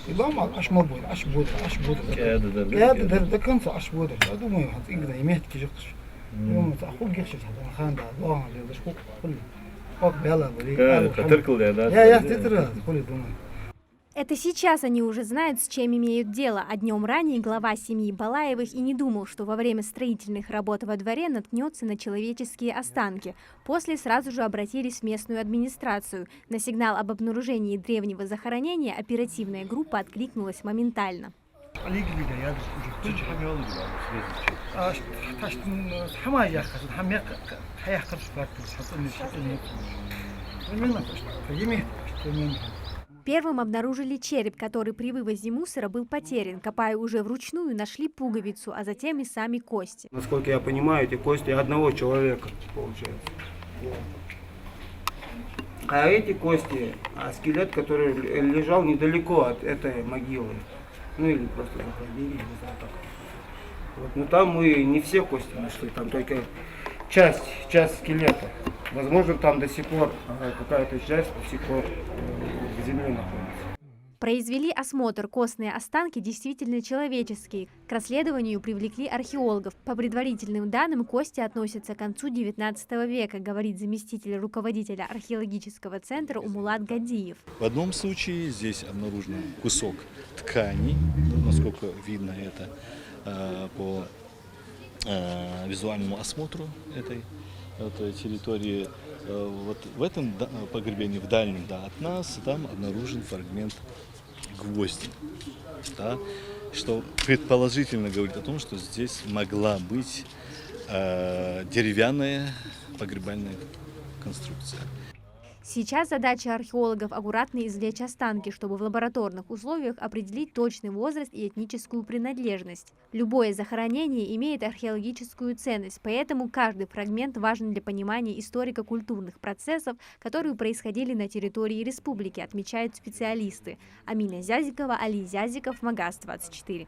И дома аж мобиль, аж будет. Кәдедер. До конца аж будет. Я думаю, иногда имеет кижектиш. Думаю, ахуй гешит, ханда, лоан, леш хук, хули. Ок, бела, були. Тыркал я, да? Я титра, хули думаю. Это сейчас они уже знают, с чем имеют дело, а днем ранее глава семьи Балаевых и не думал, что во время строительных работ во дворе наткнется на человеческие останки. После сразу же обратились в местную администрацию. На сигнал об обнаружении древнего захоронения оперативная группа откликнулась моментально. Первым обнаружили череп, который при вывозе мусора был потерян. Копая уже вручную, нашли пуговицу, а затем и сами кости. Насколько я понимаю, эти кости одного человека, получается. А эти кости, скелет, который лежал недалеко от этой могилы. Ну или просто захоронили, не знаю так. Вот. Но там мы не все кости нашли, там только часть скелета. Возможно, там до сих пор какая-то часть до сих пор в земле находится. Произвели осмотр. Костные останки действительно человеческие. К расследованию привлекли археологов. По предварительным данным, кости относятся к концу XIX века, говорит заместитель руководителя археологического центра Умулат Гадиев. В одном случае здесь обнаружен кусок ткани, насколько видно это по визуальному осмотру этой территории. Вот в этом погребении, в дальнем от нас, там обнаружен фрагмент гвозди, да, что предположительно говорит о том, что здесь могла быть деревянная погребальная конструкция. Сейчас задача археологов аккуратно извлечь останки, чтобы в лабораторных условиях определить точный возраст и этническую принадлежность. Любое захоронение имеет археологическую ценность, поэтому каждый фрагмент важен для понимания историко-культурных процессов, которые происходили на территории республики, отмечают специалисты. Амина Зязикова, Али Зязиков, Магаз 24.